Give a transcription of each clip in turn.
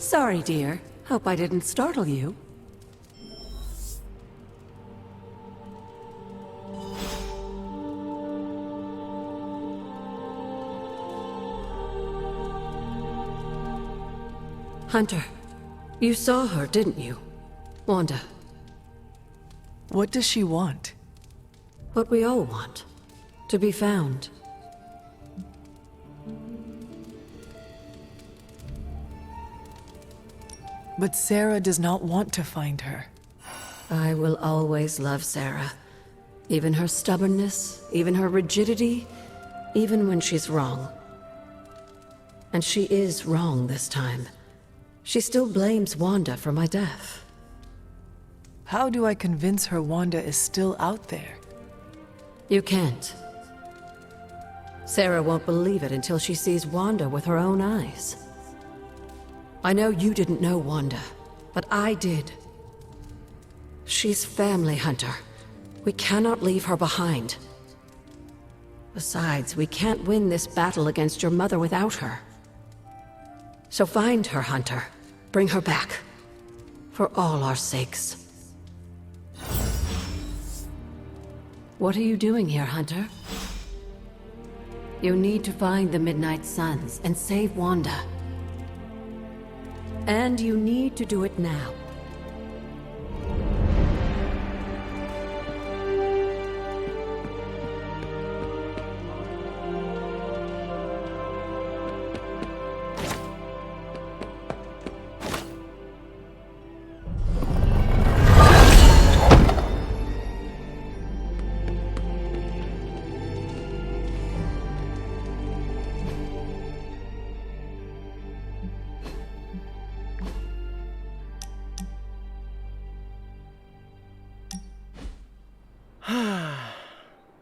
Sorry, dear. Hope I didn't startle you. Hunter, you saw her, didn't you? Wanda. What does she want? What we all want. To be found. But Sarah does not want to find her. I will always love Sarah. Even her stubbornness, even her rigidity, even when she's wrong. And she is wrong this time. She still blames Wanda for my death. How do I convince her Wanda is still out there? You can't. Sarah won't believe it until she sees Wanda with her own eyes. I know you didn't know Wanda, but I did. She's family, Hunter. We cannot leave her behind. Besides, we can't win this battle against your mother without her. So find her, Hunter. Bring her back. For all our sakes. What are you doing here, Hunter? You need to find the Midnight Suns and save Wanda. And you need to do it now.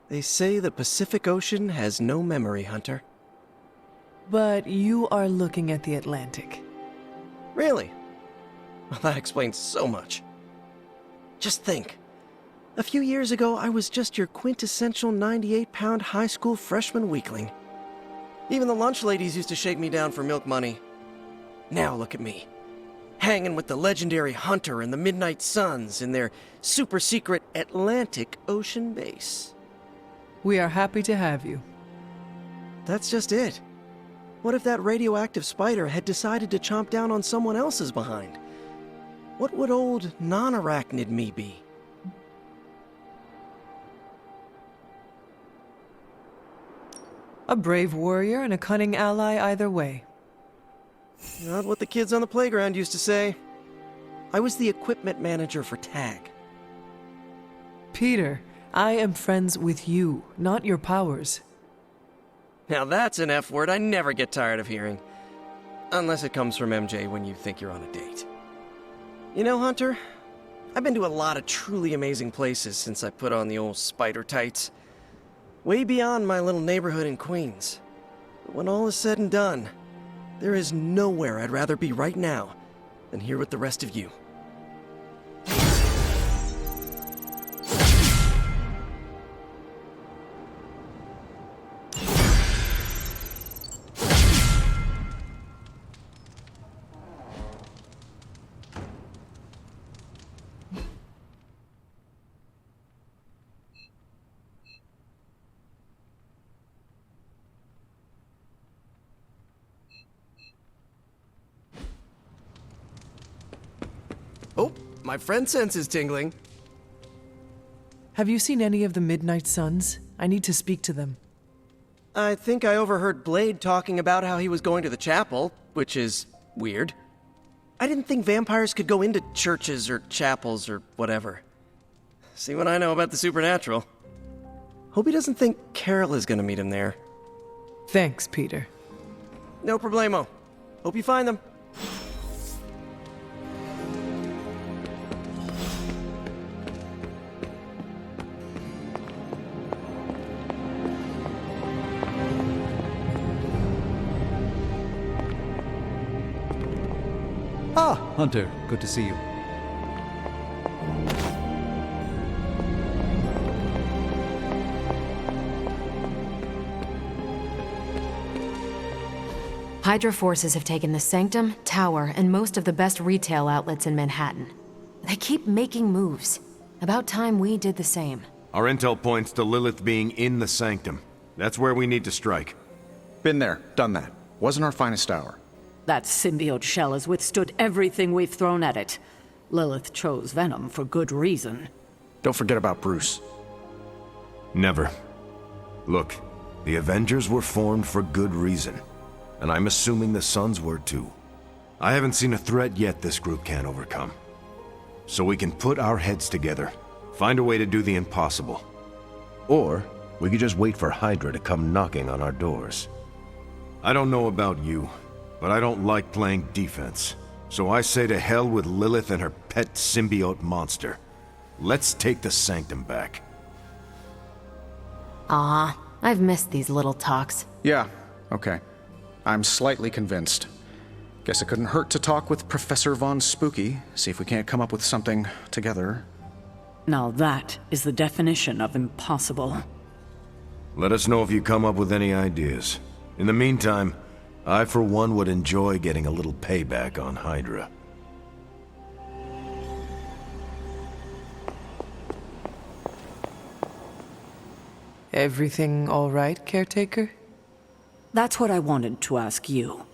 They say the Pacific Ocean has no memory, Hunter. But you are looking at the Atlantic. Really? Well, that explains so much. Just think. A few years ago, I was just your quintessential 98-pound high school freshman weakling. Even the lunch ladies used to shake me down for milk money. Now look at me. Hanging with the legendary Hunter and the Midnight Suns in their super-secret Atlantic Ocean base. We are happy to have you. That's just it. What if that radioactive spider had decided to chomp down on someone else's behind? What would old non-arachnid me be? A brave warrior and a cunning ally either way. Not what the kids on the playground used to say. I was the equipment manager for TAG. Peter, I am friends with you, not your powers. Now that's an F word I never get tired of hearing. Unless it comes from MJ when you think you're on a date. You know, Hunter, I've been to a lot of truly amazing places since I put on the old spider tights. Way beyond my little neighborhood in Queens. But when all is said and done, there is nowhere I'd rather be right now than here with the rest of you. Oh, my friend sense is tingling. Have you seen any of the Midnight Suns? I need to speak to them. I think I overheard Blade talking about how he was going to the chapel, which is weird. I didn't think vampires could go into churches or chapels or whatever. See what I know about the supernatural. Hope he doesn't think Carol is gonna meet him there. Thanks, Peter. No problemo. Hope you find them. Ah, Hunter, good to see you. Hydra forces have taken the Sanctum, Tower, and most of the best retail outlets in Manhattan. They keep making moves. About time we did the same. Our intel points to Lilith being in the Sanctum. That's where we need to strike. Been there, done that. Wasn't our finest hour. That symbiote shell has withstood everything we've thrown at it. Lilith chose Venom for good reason. Don't forget about Bruce. Never. Look, the Avengers were formed for good reason. And I'm assuming the Sons were too. I haven't seen a threat yet this group can't overcome. So we can put our heads together, find a way to do the impossible. Or we could just wait for Hydra to come knocking on our doors. I don't know about you, but I don't like playing defense. So I say to hell with Lilith and her pet symbiote monster. Let's take the Sanctum back. I've missed these little talks. Yeah, okay. I'm slightly convinced. Guess it couldn't hurt to talk with Professor Von Spooky, see if we can't come up with something together. Now that is the definition of impossible. Let us know if you come up with any ideas. In the meantime, I for one would enjoy getting a little payback on Hydra. Everything all right, caretaker? That's what I wanted to ask you.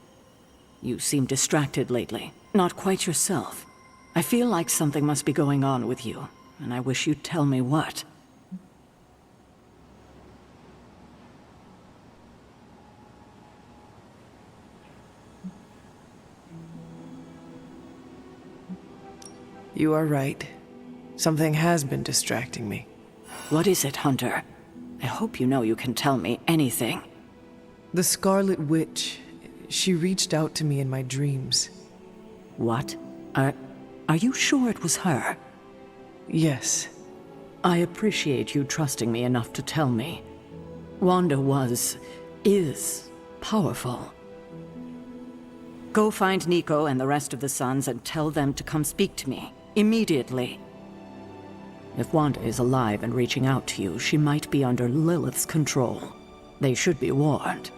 You seem distracted lately, not quite yourself. I feel like something must be going on with you, and I wish you'd tell me what. You are right. Something has been distracting me. What is it, Hunter? I hope you know you can tell me anything. The Scarlet Witch. She reached out to me in my dreams. What? Are you sure it was her? Yes. I appreciate you trusting me enough to tell me. Wanda is powerful. Go find Nico and the rest of the Sons and tell them to come speak to me, immediately. If Wanda is alive and reaching out to you, she might be under Lilith's control. They should be warned.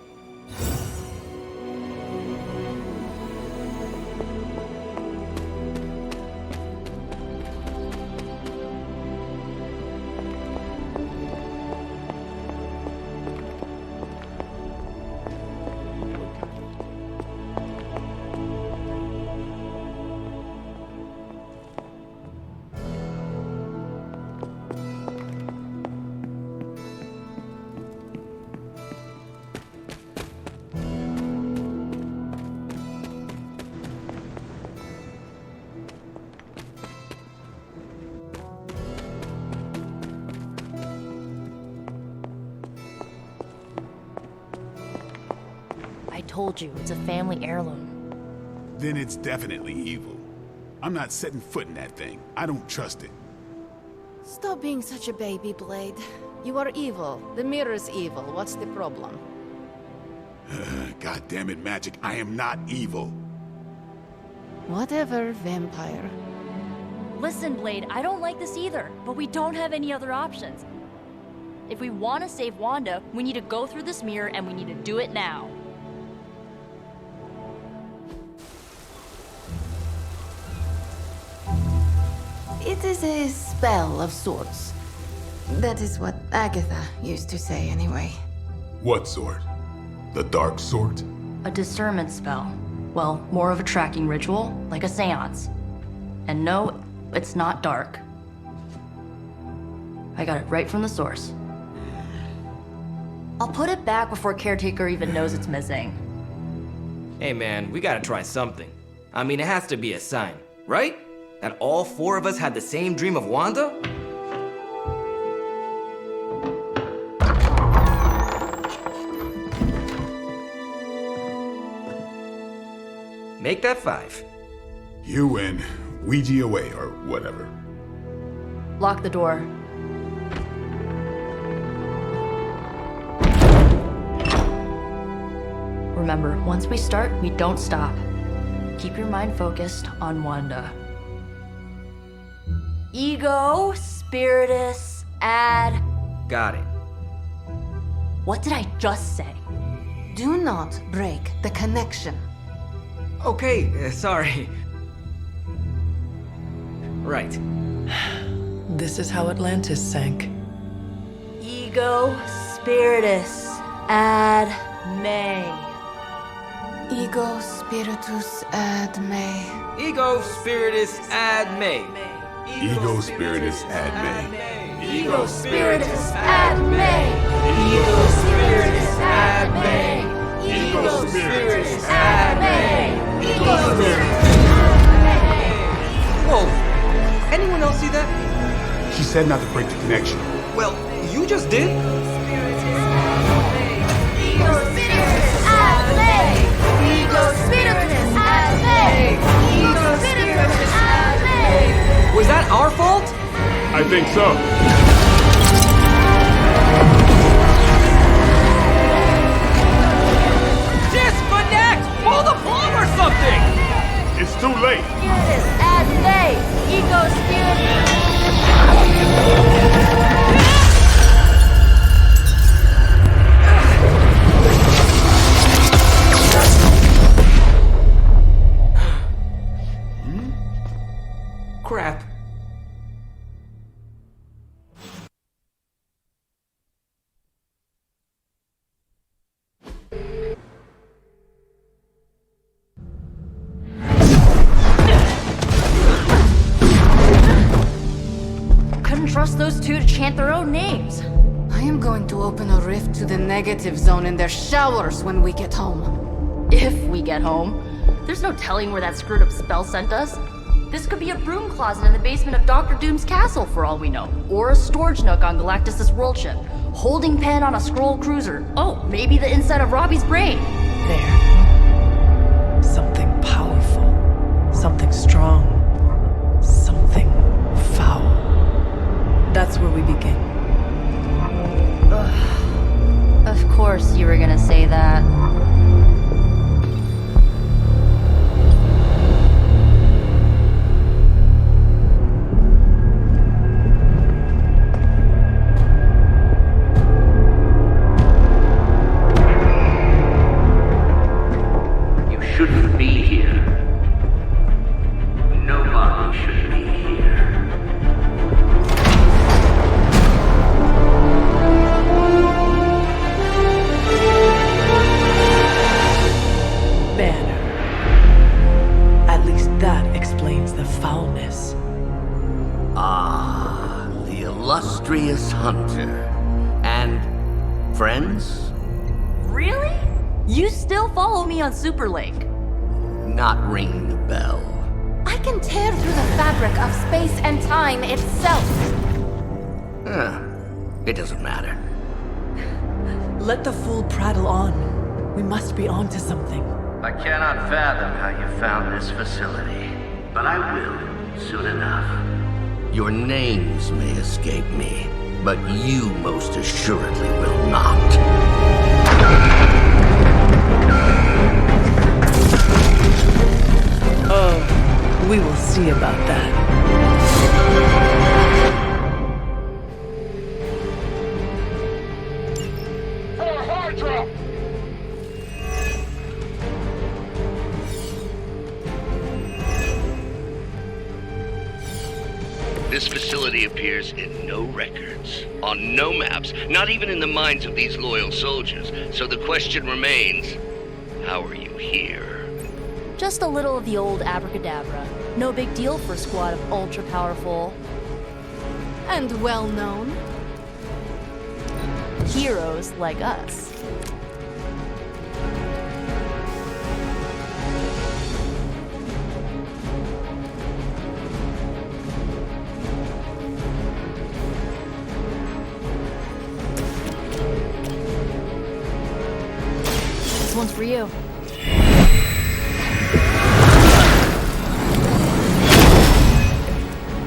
I told you, it's a family heirloom. Then it's definitely evil. I'm not setting foot in that thing. I don't trust it. Stop being such a baby, Blade. You are evil. The mirror's evil. What's the problem? God damn it, Magik. I am not evil. Whatever, vampire. Listen, Blade, I don't like this either, but we don't have any other options. If we want to save Wanda, we need to go through this mirror and we need to do it now. It is a spell of sorts. That is what Agatha used to say, anyway. What sort? The dark sort? A discernment spell. Well, more of a tracking ritual, like a seance. And no, it's not dark. I got it right from the source. I'll put it back before Caretaker even knows it's missing. Hey man, we gotta try something. I mean, it has to be a sign, right? That all four of us had the same dream of Wanda? Make that 5. You win. Ouija away, or whatever. Lock the door. Remember, once we start, we don't stop. Keep your mind focused on Wanda. Ego, Spiritus, add... Got it. What did I just say? Do not break the connection. Okay, sorry. Right. This is how Atlantis sank. Ego spiritus ad me. Ego spiritus ad me. Ego spiritus ad me. Ego spiritus ad me. Ego spiritus ad me. Ego spiritus ad me. Ego spiritus ad me. Ego spiritus ad me. Whoa! Anyone else see that? She said not to break the connection. Well, you just did. Ego spiritus ad me. Ego spiritus ad me. Ego spiritus ad me. Was that our fault? I think so. Disconnect! Pull the plug or something! It's too late. Spiritus ad me. Ego spiritus. Crap. Couldn't trust those two to chant their own names. I am going to open a rift to the negative zone in their showers when we get home. If we get home. There's no telling where that screwed up spell sent us. This could be a broom closet in the basement of Dr. Doom's castle for all we know. Or a storage nook on Galactus' world ship. Holding pen on a scroll cruiser. Oh, maybe the inside of Robbie's brain. There. Something powerful. Something strong. Something foul. That's where we begin. Of course you were gonna say that. Shouldn't be here. Nobody should be here. Banner. At least that explains the foulness. Ah, the illustrious hunter. And friends? Really? You still follow me on Super Lake? Not ringing the bell. I can tear through the fabric of space and time itself. It doesn't matter. Let the fool prattle on. We must be onto something. I cannot fathom how you found this facility, but I will soon enough. Your names may escape me, but you most assuredly will not. We will see about that. This facility appears in no records, on no maps, not even in the minds of these loyal soldiers. So the question remains, how are you here? Just a little of the old abracadabra. No big deal for a squad of ultra-powerful... And well-known. heroes like us. This one's for you.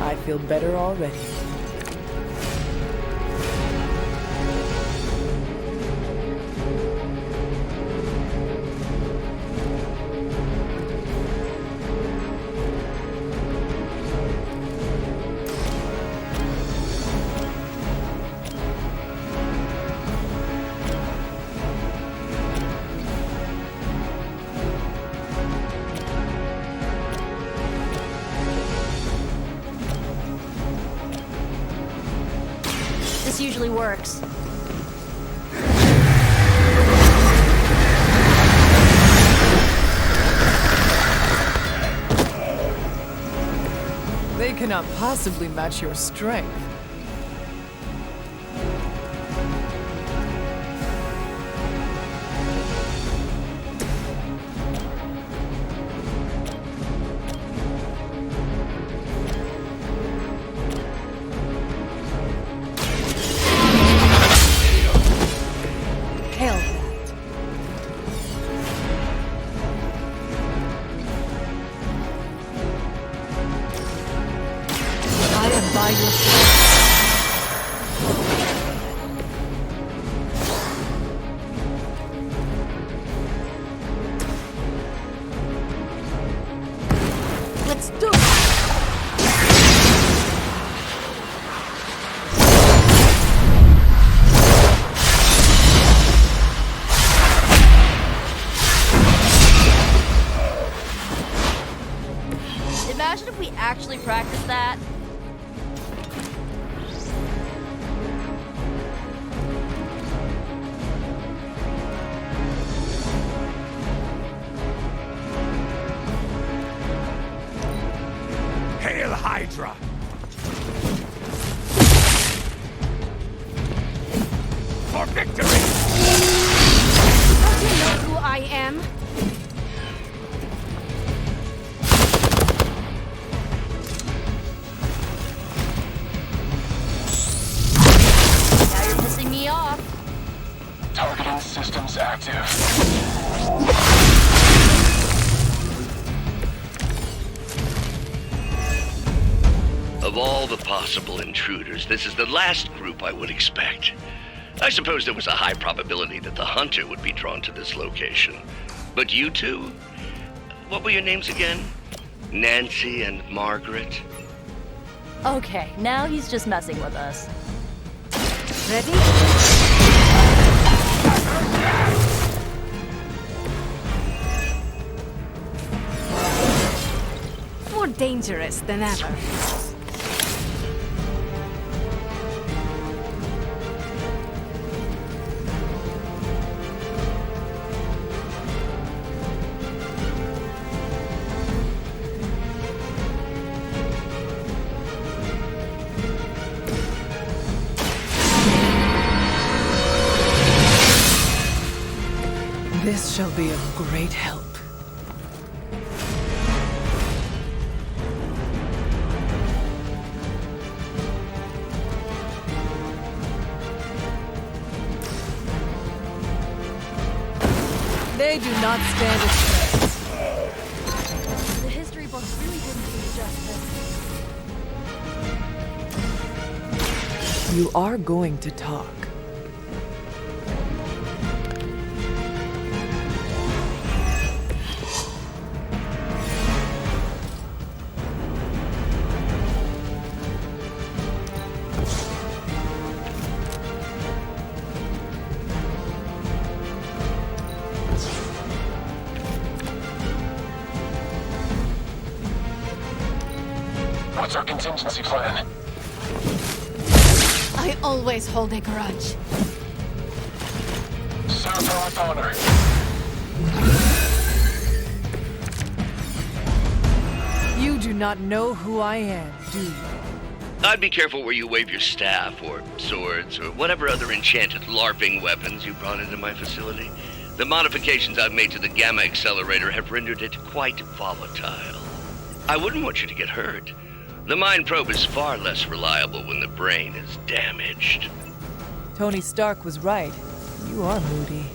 I feel better already. usually works. They cannot possibly match your strength. Let's do it! Imagine if we actually practiced that. Hail Hydra! For victory! Don't you know who I am? Now you're pissing me off. Targeting systems active. Of all the possible intruders, this is the last group I would expect. I suppose there was a high probability that the hunter would be drawn to this location. But you two? What were your names again? Nancy and Margaret? Okay, now he's just messing with us. Ready? More dangerous than ever. This shall be of great help. They do not stand a chance. The history books really didn't do you justice. You are going to talk. What's our contingency plan? I always hold a grudge. Serve her with honor. You do not know who I am, do you? I'd be careful where you wave your staff, or swords, or whatever other enchanted LARPing weapons you brought into my facility. The modifications I've made to the Gamma Accelerator have rendered it quite volatile. I wouldn't want you to get hurt. The Mind Probe is far less reliable when the brain is damaged. Tony Stark was right. You are moody.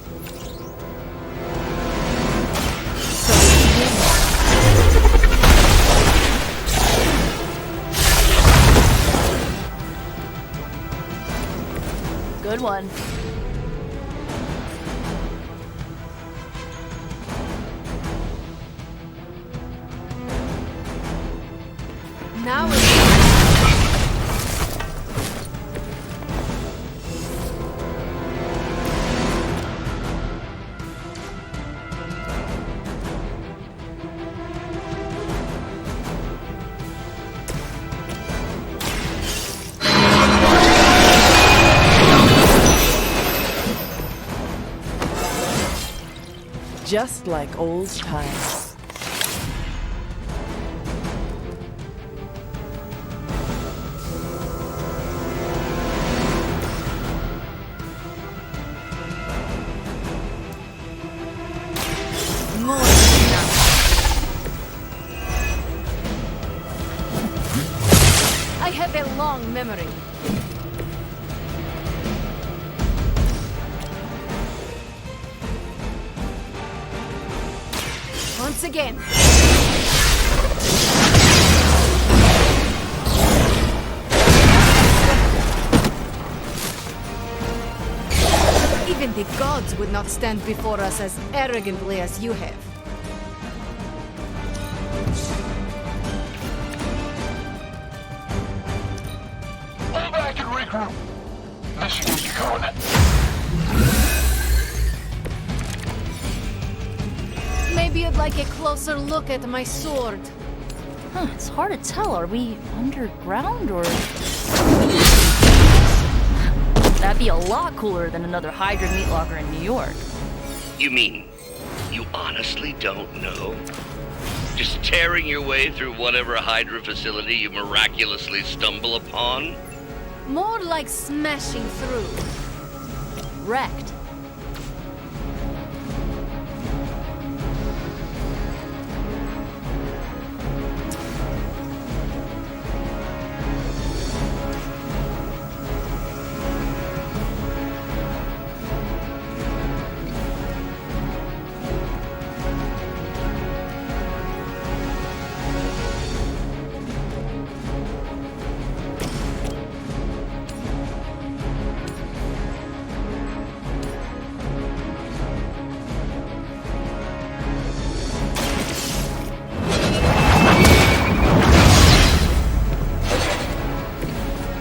Good one. Now it's... Just like old times. I have a long memory. Once again. Even the gods would not stand before us as arrogantly as you have. Pull back and regroup. This should get you going. Maybe you'd like a closer look at my sword. Huh, it's hard to tell. Are we underground or... That'd be a lot cooler than another Hydra meat locker in New York. You mean, you honestly don't know? Just tearing your way through whatever Hydra facility you miraculously stumble upon? More like smashing through. Wrecked.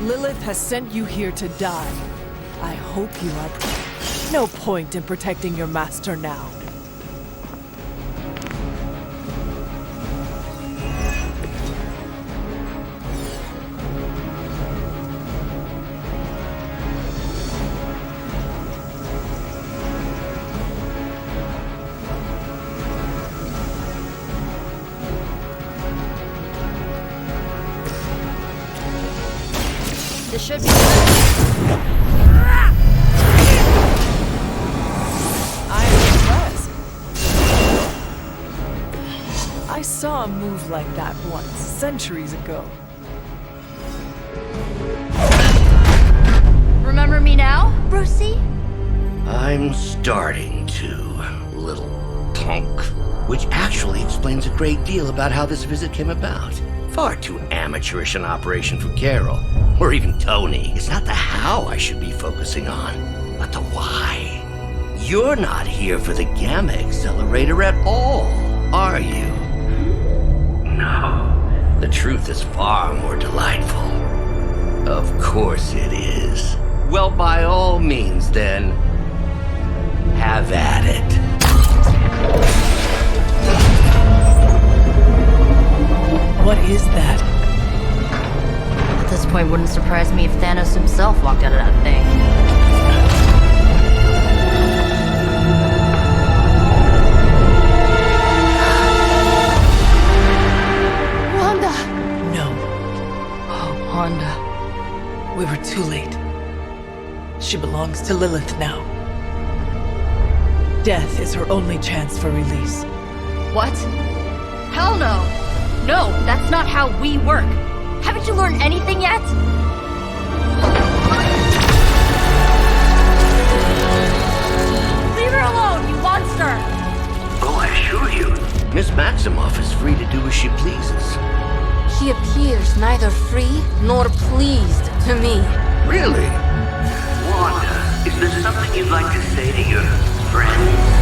Lilith has sent you here to die. I hope you are... No point in protecting your master now. This should be... I'm impressed. I saw a move like that once, centuries ago. Remember me now, Brucey? I'm starting to, little punk. Which actually explains a great deal about how this visit came about. Far too amateurish an operation for Carol, or even Tony. It's not the how I should be focusing on, but the why. You're not here for the Gamma Accelerator at all, are you? No. The truth is far more delightful. Of course it is. Well, by all means, then, have at it. What is that? At this point, wouldn't surprise me if Thanos himself walked out of that thing. Wanda! No. Oh, Wanda. We were too late. She belongs to Lilith now. Death is her only chance for release. What? Hell no! No, that's not how we work. Haven't you learned anything yet? Leave her alone, you monster! Oh, I assure you, Miss Maximoff is free to do as she pleases. She appears neither free nor pleased to me. Really? Wanda, is there something you'd like to say to your friends?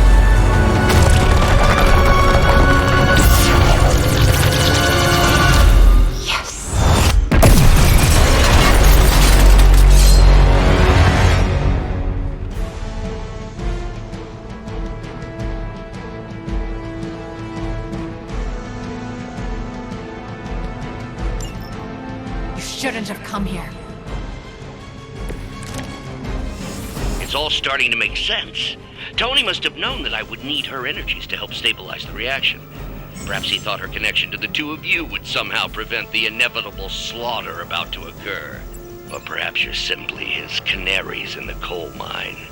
Shouldn't have come here. It It's all starting to make sense. Tony must have known that I would need her energies to help stabilize the reaction. Perhaps he thought her connection to the two of you would somehow prevent the inevitable slaughter about to occur. Or perhaps you're simply his canaries in the coal mine.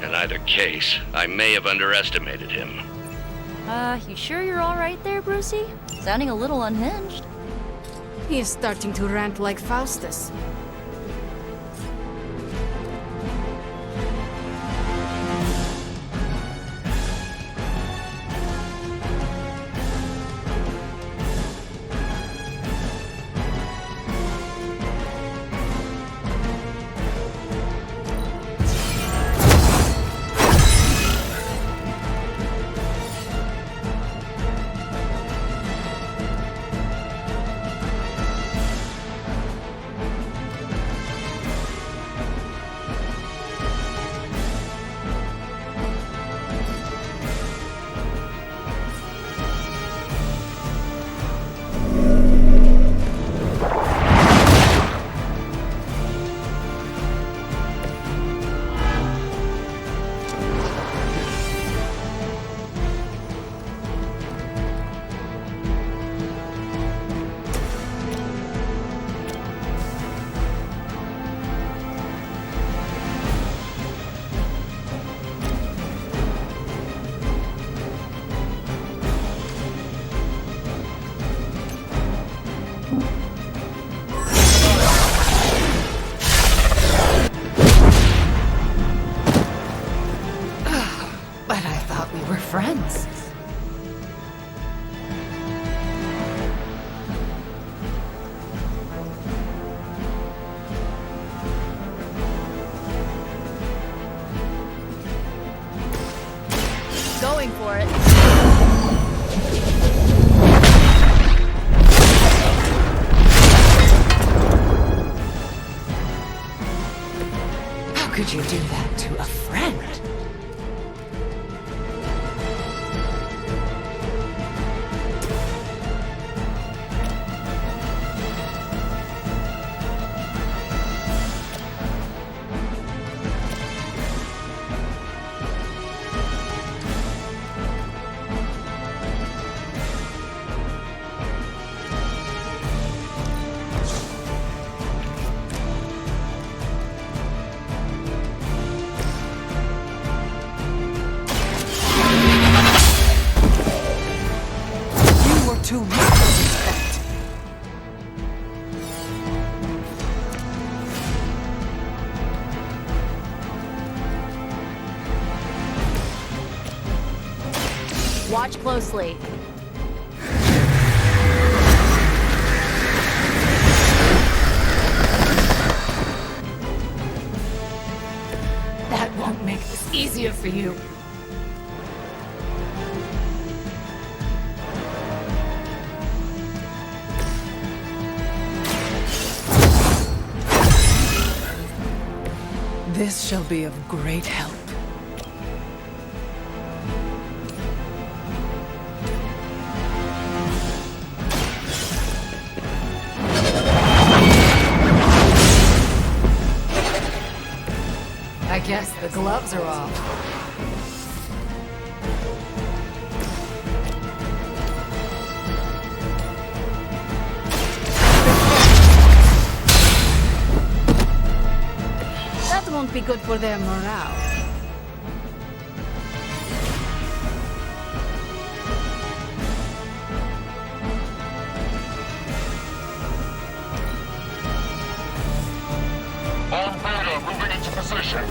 In either case, I may have underestimated him. You sure you're alright there, Brucey? Sounding a little unhinged. He is starting to rant like Faustus. Friends. Going for it. How could you do that to a friend? Too much respect. Watch closely. That won't make this easier for you. This shall be of great help. I guess the gloves are off. That won't be good for their morale. On Beta, moving into position.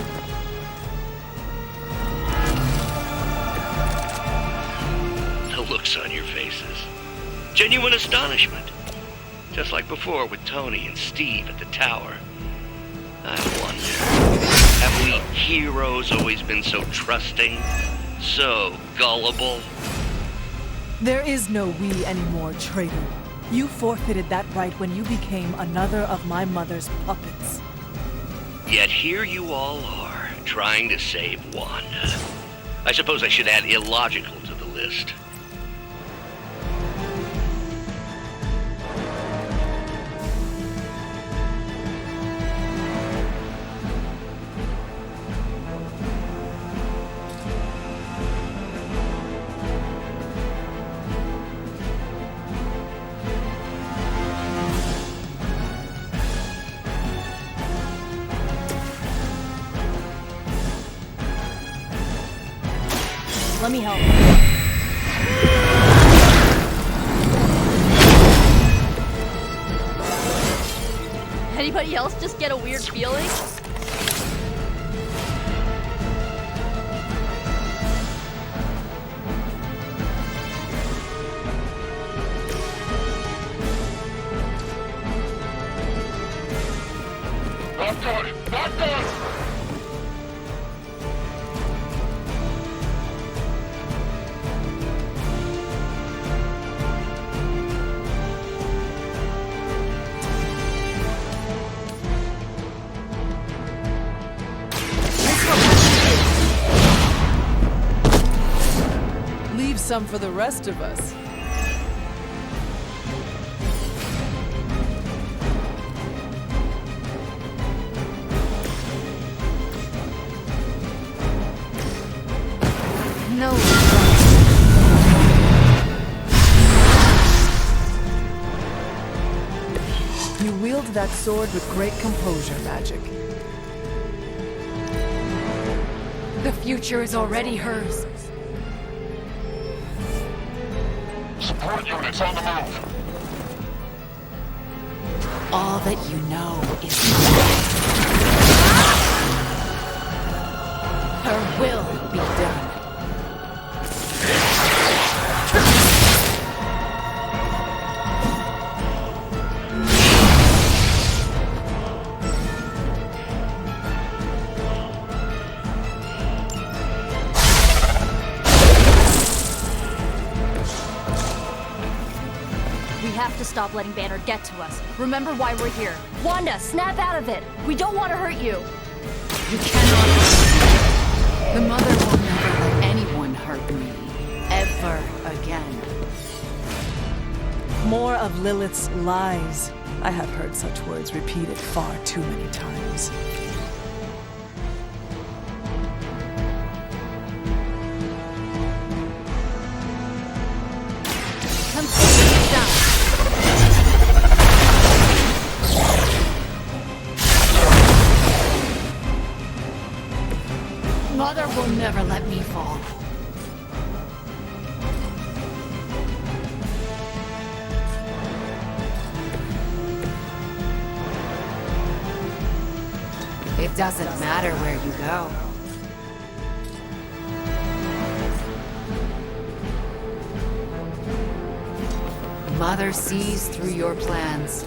The looks on your faces. Genuine astonishment. Just like before with Tony and Steve at the tower. I wonder, have we heroes always been so trusting? So gullible? There is no we anymore, traitor. You forfeited that right when you became another of my mother's puppets. Yet here you all are, trying to save Wanda. I suppose I should add illogical to the list. Let me help. Anybody else just get a weird feeling? Not good! Not good! Leave some for the rest of us. No. You wield that sword with great composure, Magik. The future is already hers. Support units on the move. All that you know is her will be done. We have to stop letting Banner get to us. Remember why we're here. Wanda, snap out of it. We don't want to hurt you. You cannot. The mother will never let anyone hurt me. Ever again. More of Lilith's lies. I have heard such words repeated far too many times. Come take this down. Mother will never let me fall. It doesn't matter where you go. Mother sees through your plans.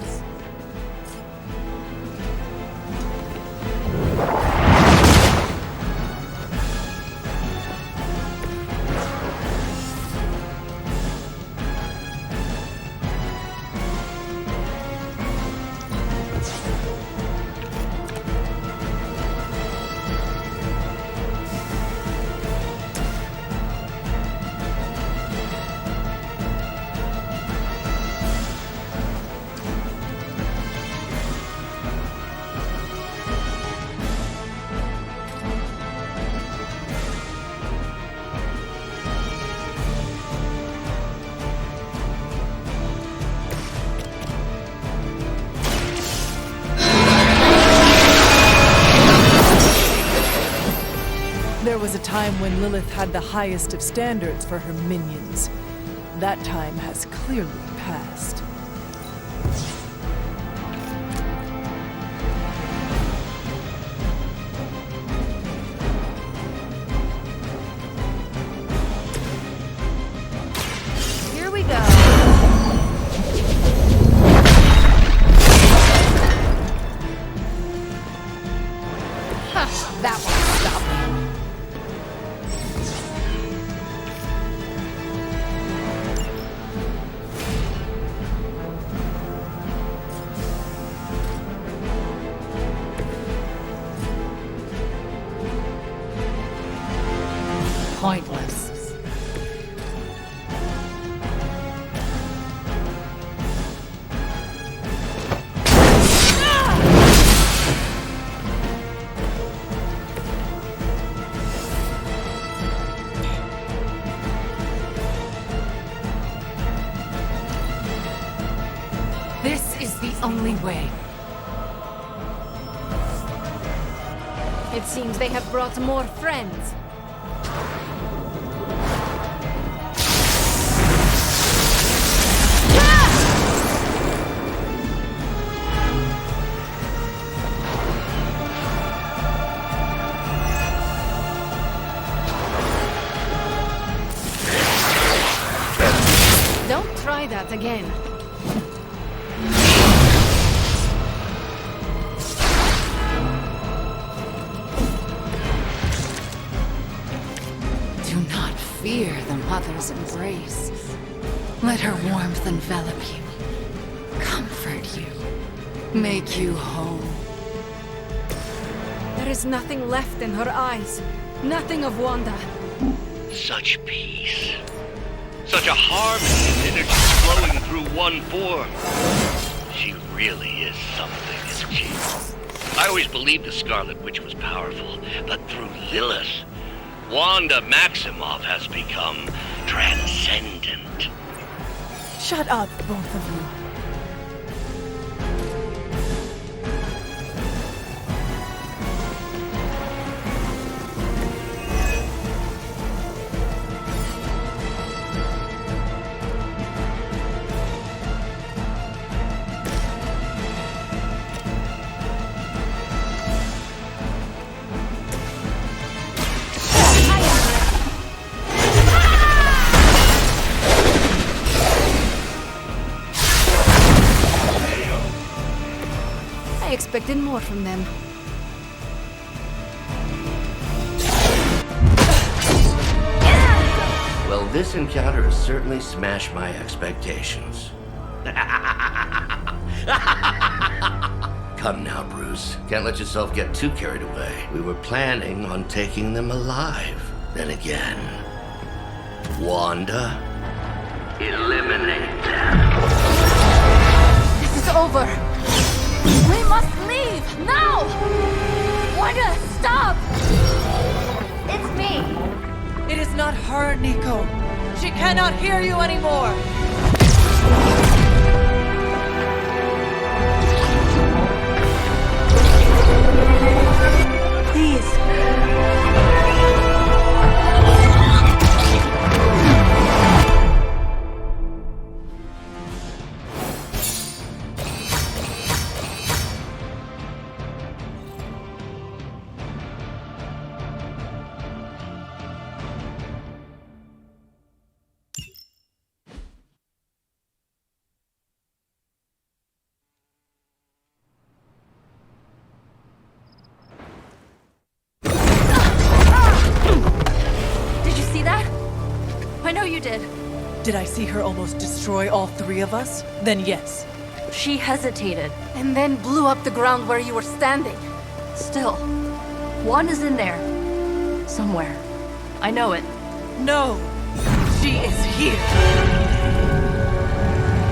There was a time when Lilith had the highest of standards for her minions. That time has clearly passed. Here we go. Huh, that won't stop me. Pointless. This is the only way. It seems they have brought more friends. again. Do not fear the mother's embrace. Let her warmth envelop you, comfort you, make you whole. There is nothing left in her eyes. Nothing of Wanda. Such peace. Such a harmony and energy flowing through one form. She really is something, isn't she? I always believed the Scarlet Witch was powerful, but through Lilith, Wanda Maximoff has become transcendent. Shut up, both of you. I expected more from them. Well, this encounter has certainly smashed my expectations. Come now, Bruce. Can't let yourself get too carried away. We were planning on taking them alive. Then again, Wanda? Eliminate them. This is over. We must leave now! Wanda, stop! It's me. It is not her, Nico. She cannot hear you anymore. Please. I know you did. Did I see her almost destroy all three of us? Then yes. She hesitated. And then blew up the ground where you were standing. Still, Wanda's in there. Somewhere. I know it. No! She is here!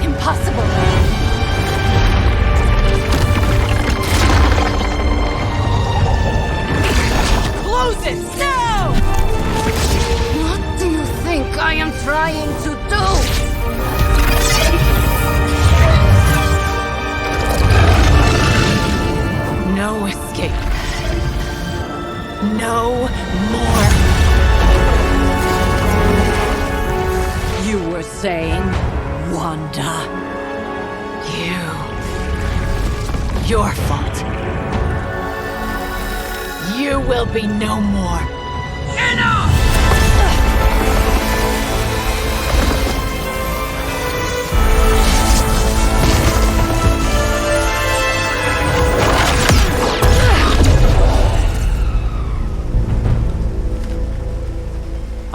Impossible! Close it! Now! What do you think I am trying to do? No escape. No more. You were saying, Wanda. Your fault. You will be no more. Enough!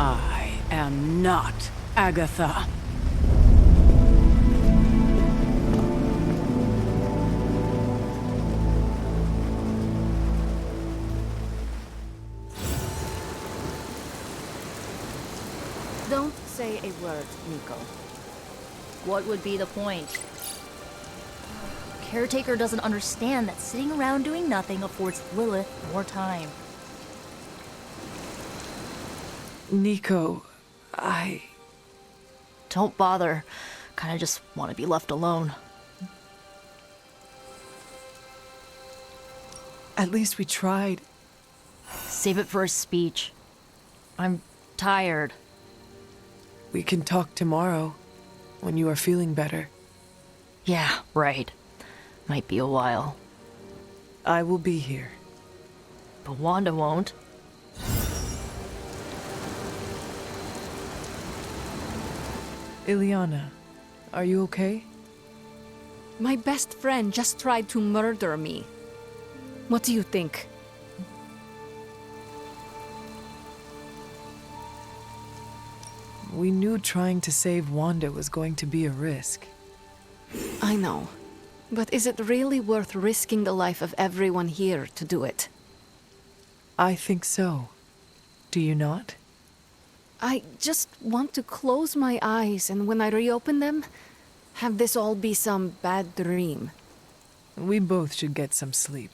I am not Agatha. Don't say a word, Nico. What would be the point? Caretaker doesn't understand that sitting around doing nothing affords Lilith more time. Nico, Don't bother. Kinda just want to be left alone. At least we tried. Save it for a speech. I'm tired. We can talk tomorrow, when you are feeling better. Yeah, right. Might be a while. I will be here. But Wanda won't. Ileana, Are you okay? My best friend just tried to murder me. What do you think? We knew trying to save Wanda was going to be a risk. I know. But is it really worth risking the life of everyone here to do it? I think so. Do you not? I just want to close my eyes and when I reopen them, have this all be some bad dream. We both should get some sleep.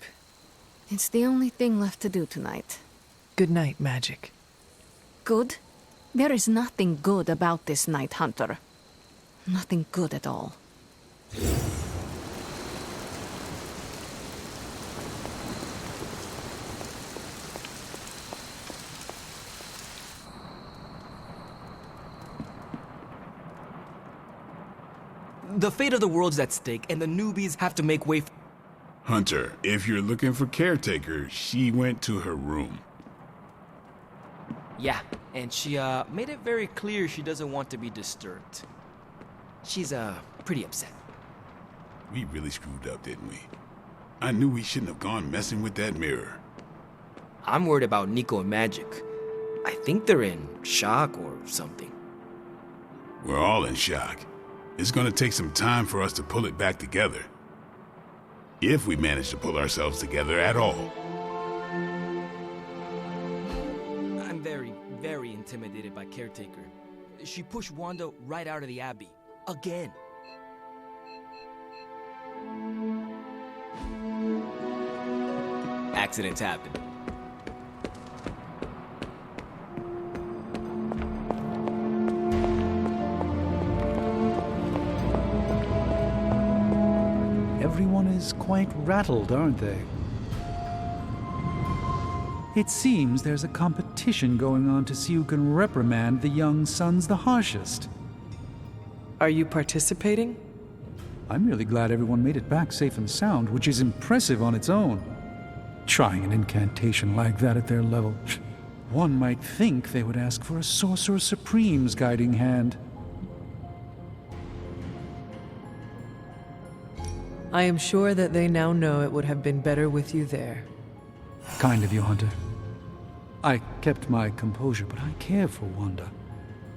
It's the only thing left to do tonight. Good night, Magik. Good? There is nothing good about this night, Hunter. Nothing good at all. The fate of the world's at stake, and the newbies have to make way. Hunter, if you're looking for caretaker, she went to her room. Yeah, and she made it very clear she doesn't want to be disturbed. She's pretty upset. We really screwed up, didn't we? I knew we shouldn't have gone messing with that mirror. I'm worried about Nico and Magik. I think they're in shock or something. We're all in shock. It's gonna take some time for us to pull it back together. If we manage to pull ourselves together at all. I'm very intimidated by Caretaker. She pushed Wanda right out of the Abbey. Again. Accidents happen. Everyone is quite rattled, aren't they? It seems there's a competition going on to see who can reprimand the young sons the harshest. Are you participating? I'm really glad everyone made it back safe and sound, which is impressive on its own. Trying an incantation like that at their level, one might think they would ask for a Sorcerer Supreme's guiding hand. I am sure that they now know it would have been better with you there. Kind of you, Hunter. I kept my composure, but I care for Wanda.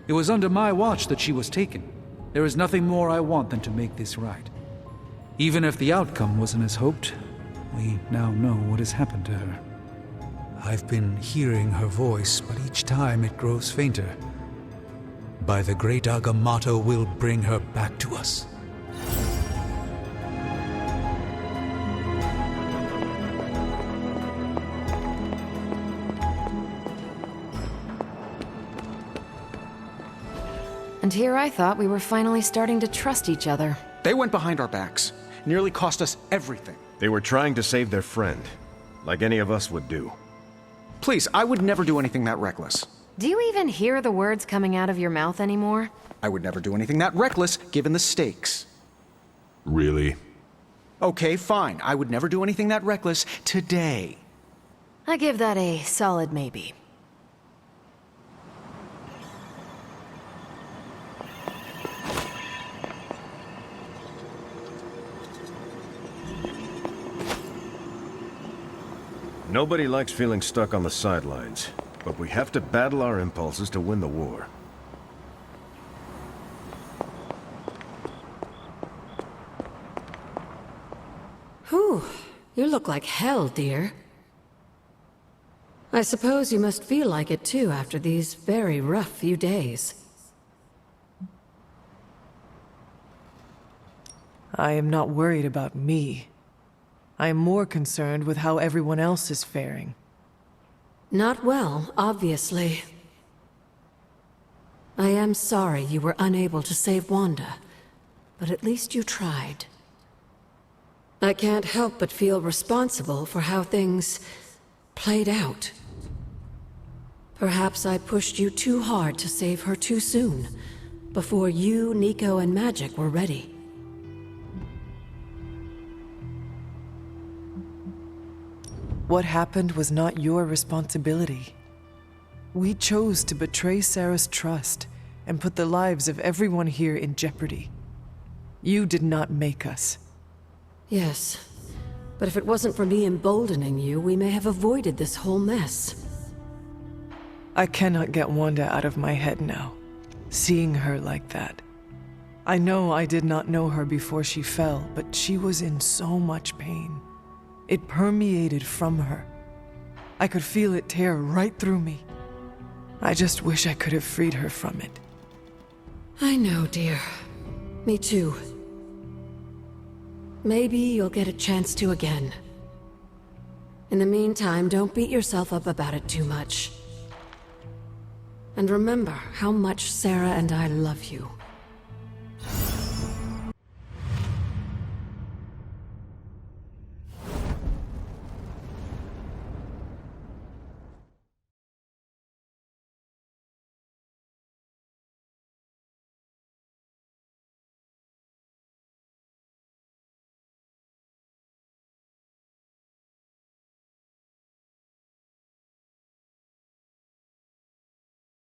It was under my watch that she was taken. There is nothing more I want than to make this right. Even if the outcome wasn't as hoped, we now know what has happened to her. I've been hearing her voice, but each time it grows fainter. By the great Agamotto will bring her back to us. And here I thought we were finally starting to trust each other. They went behind our backs. Nearly cost us everything. They were trying to save their friend, like any of us would do. Please, I would never do anything that reckless. Do you even hear the words coming out of your mouth anymore? I would never do anything that reckless, given the stakes. Really? Okay, fine. I would never do anything that reckless today. I give that a solid maybe. Nobody likes feeling stuck on the sidelines, but we have to battle our impulses to win the war. Whew, you look like hell, dear. I suppose you must feel like it too after these very rough few days. I am not worried about me. I am more concerned with how everyone else is faring. Not well, obviously. I am sorry you were unable to save Wanda, but at least you tried. I can't help but feel responsible for how things played out. Perhaps I pushed you too hard to save her too soon, before you, Nico, and Magik were ready. What happened was not your responsibility. We chose to betray Sarah's trust and put the lives of everyone here in jeopardy. You did not make us. Yes. But if it wasn't for me emboldening you, we may have avoided this whole mess. I cannot get Wanda out of my head now. Seeing her like that. I know I did not know her before she fell, but she was in so much pain. It permeated from her. I could feel it tear right through me. I just wish I could have freed her from it. I know, dear. Me too. Maybe you'll get a chance to again. In the meantime, don't beat yourself up about it too much. And remember how much Sarah and I love you.